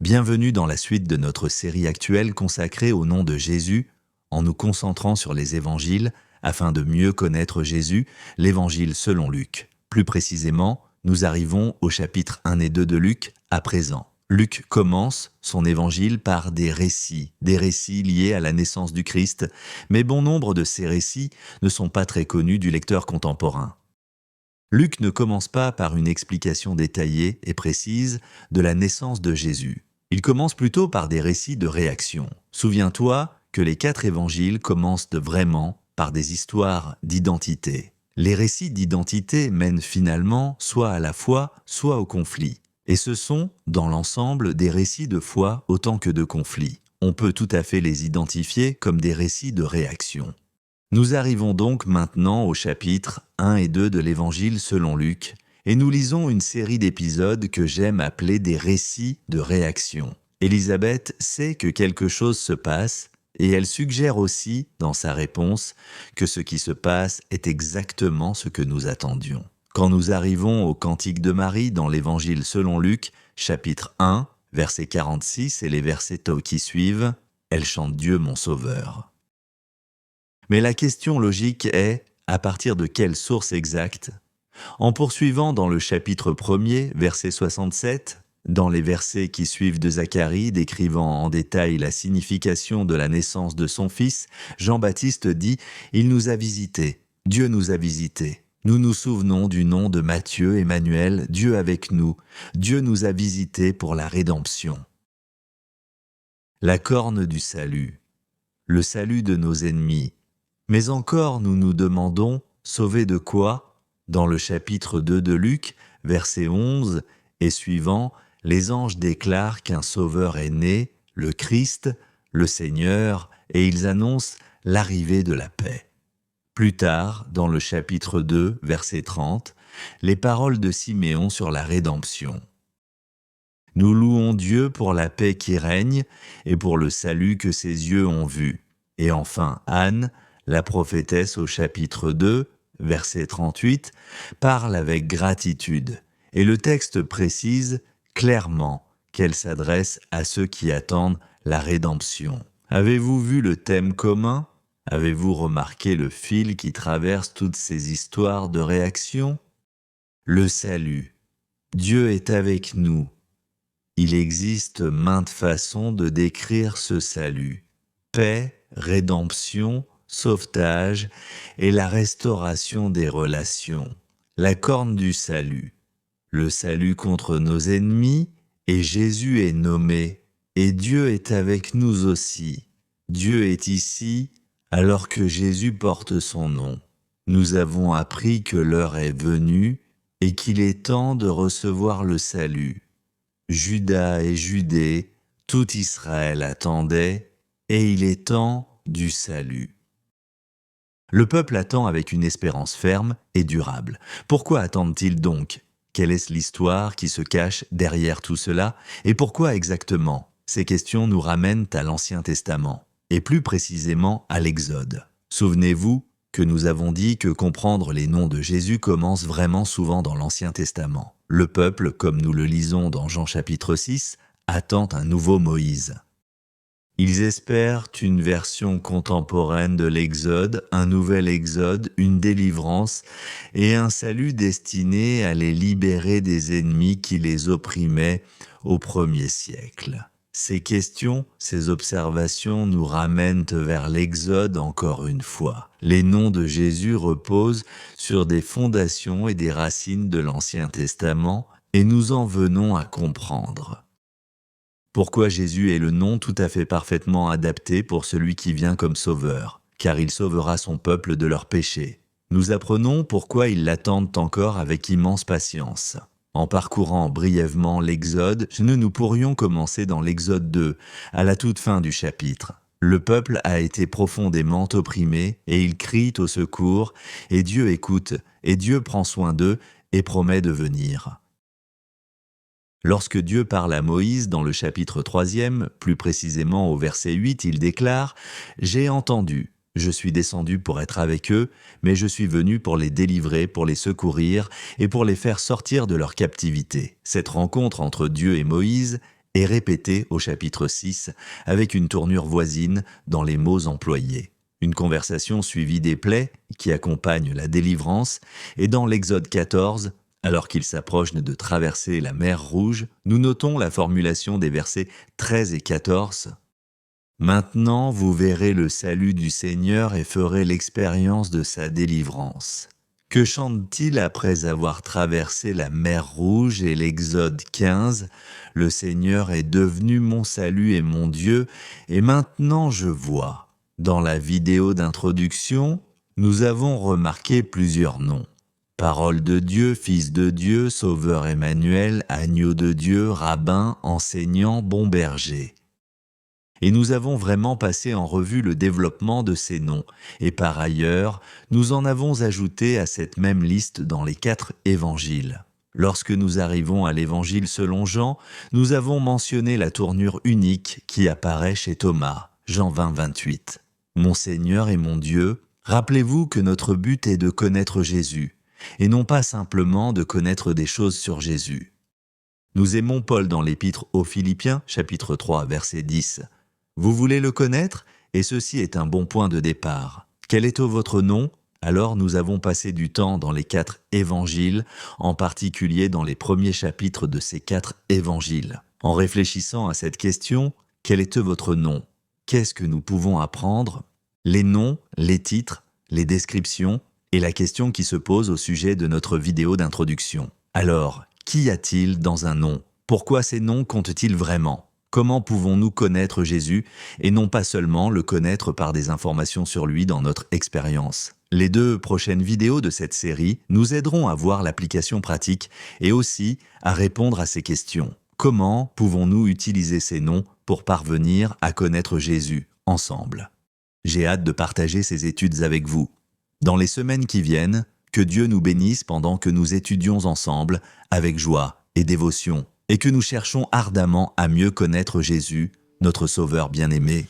Bienvenue dans la suite de notre série actuelle consacrée au nom de Jésus, en nous concentrant sur les évangiles, afin de mieux connaître Jésus, l'évangile selon Luc. Plus précisément, nous arrivons au chapitre 1 et 2 de Luc à présent. Luc commence son évangile par des récits liés à la naissance du Christ, mais bon nombre de ces récits ne sont pas très connus du lecteur contemporain. Luc ne commence pas par une explication détaillée et précise de la naissance de Jésus. Il commence plutôt par des récits de réaction. Souviens-toi que les 4 évangiles commencent vraiment par des histoires d'identité. Les récits d'identité mènent finalement soit à la foi, soit au conflit. Et ce sont, dans l'ensemble, des récits de foi autant que de conflits. On peut tout à fait les identifier comme des récits de réaction. Nous arrivons donc maintenant au chapitre 1 et 2 de l'Évangile selon Luc, et nous lisons une série d'épisodes que j'aime appeler des récits de réaction. Élisabeth sait que quelque chose se passe, et elle suggère aussi, dans sa réponse, que ce qui se passe est exactement ce que nous attendions. Quand nous arrivons au Cantique de Marie dans l'Évangile selon Luc, chapitre 1, verset 46 et les versets qui suivent, elle chante Dieu mon Sauveur. Mais la question logique est, à partir de quelle source exacte ? En poursuivant dans le chapitre 1er, verset 67, dans les versets qui suivent de Zacharie décrivant en détail la signification de la naissance de son fils, Jean-Baptiste dit « Il nous a visités, Dieu nous a visités. Nous nous souvenons du nom de Matthieu, Emmanuel, Dieu avec nous. Dieu nous a visités pour la rédemption. » La corne du salut, le salut de nos ennemis. Mais encore nous nous demandons, sauvés de quoi ? Dans le chapitre 2 de Luc, verset 11 et suivant, les anges déclarent qu'un sauveur est né, le Christ, le Seigneur, et ils annoncent l'arrivée de la paix. Plus tard, dans le chapitre 2, verset 30, les paroles de Siméon sur la rédemption. Nous louons Dieu pour la paix qui règne et pour le salut que ses yeux ont vu. Et enfin, Anne, la prophétesse au chapitre 2, verset 38, parle avec gratitude. Et le texte précise clairement qu'elle s'adresse à ceux qui attendent la rédemption. Avez-vous vu le thème commun ? Avez-vous remarqué le fil qui traverse toutes ces histoires de réaction ? Le salut. Dieu est avec nous. Il existe maintes façons de décrire ce salut. Paix, rédemption, sauvetage et la restauration des relations. La corne du salut. Le salut contre nos ennemis, et Jésus est nommé, et Dieu est avec nous aussi. Dieu est ici, alors que Jésus porte son nom. Nous avons appris que l'heure est venue, et qu'il est temps de recevoir le salut. Juda et Judée, tout Israël attendait, et il est temps du salut. Le peuple attend avec une espérance ferme et durable. Pourquoi attendent-ils donc ? Quelle est l'histoire qui se cache derrière tout cela ? Et pourquoi exactement ? Ces questions nous ramènent à l'Ancien Testament, et plus précisément à l'Exode. Souvenez-vous que nous avons dit que comprendre les noms de Jésus commence vraiment souvent dans l'Ancien Testament. Le peuple, comme nous le lisons dans Jean chapitre 6, attend un nouveau Moïse. Ils espèrent une version contemporaine de l'Exode, un nouvel Exode, une délivrance et un salut destiné à les libérer des ennemis qui les opprimaient au 1er siècle. Ces questions, ces observations nous ramènent vers l'Exode encore une fois. Les noms de Jésus reposent sur des fondations et des racines de l'Ancien Testament et nous en venons à comprendre. Pourquoi Jésus est le nom tout à fait parfaitement adapté pour celui qui vient comme sauveur, car il sauvera son peuple de leurs péchés. Nous apprenons pourquoi ils l'attendent encore avec immense patience. En parcourant brièvement l'Exode, nous pourrions commencer dans l'Exode 2, à la toute fin du chapitre. Le peuple a été profondément opprimé et il crie au secours, et Dieu écoute, et Dieu prend soin d'eux et promet de venir. Lorsque Dieu parle à Moïse dans le chapitre 3e, plus précisément au verset 8, il déclare « J'ai entendu, je suis descendu pour être avec eux, mais je suis venu pour les délivrer, pour les secourir et pour les faire sortir de leur captivité. » Cette rencontre entre Dieu et Moïse est répété au chapitre 6 avec une tournure voisine dans les mots employés. Une conversation suivie des plaies qui accompagnent la délivrance, et dans l'Exode 14, alors qu'il s'approche de traverser la mer Rouge, nous notons la formulation des versets 13 et 14. « Maintenant vous verrez le salut du Seigneur et ferez l'expérience de sa délivrance. » Que chante-t-il après avoir traversé la mer Rouge et l'Exode 15 ? Le Seigneur est devenu mon salut et mon Dieu, et maintenant je vois. Dans la vidéo d'introduction, nous avons remarqué plusieurs noms. Parole de Dieu, Fils de Dieu, Sauveur Emmanuel, Agneau de Dieu, Rabbin, Enseignant, Bon Berger. Et nous avons vraiment passé en revue le développement de ces noms. Et par ailleurs, nous en avons ajouté à cette même liste dans les 4 évangiles. Lorsque nous arrivons à l'évangile selon Jean, nous avons mentionné la tournure unique qui apparaît chez Thomas, Jean 20, 28. Mon Seigneur et mon Dieu, rappelez-vous que notre but est de connaître Jésus, et non pas simplement de connaître des choses sur Jésus. Nous aimons Paul dans l'épître aux Philippiens, chapitre 3, verset 10. Vous voulez le connaître, et ceci est un bon point de départ. Quel est votre nom ? Alors nous avons passé du temps dans les 4 évangiles, en particulier dans les premiers chapitres de ces 4 évangiles. En réfléchissant à cette question, quel est votre nom ? Qu'est-ce que nous pouvons apprendre ? Les noms, les titres, les descriptions et la question qui se pose au sujet de notre vidéo d'introduction. Alors, qu'y a-t-il dans un nom ? Pourquoi ces noms comptent-ils vraiment ? Comment pouvons-nous connaître Jésus et non pas seulement le connaître par des informations sur lui dans notre expérience ? Les 2 prochaines vidéos de cette série nous aideront à voir l'application pratique et aussi à répondre à ces questions. Comment pouvons-nous utiliser ces noms pour parvenir à connaître Jésus ensemble ? J'ai hâte de partager ces études avec vous. Dans les semaines qui viennent, que Dieu nous bénisse pendant que nous étudions ensemble avec joie et dévotion, et que nous cherchons ardemment à mieux connaître Jésus, notre Sauveur bien-aimé.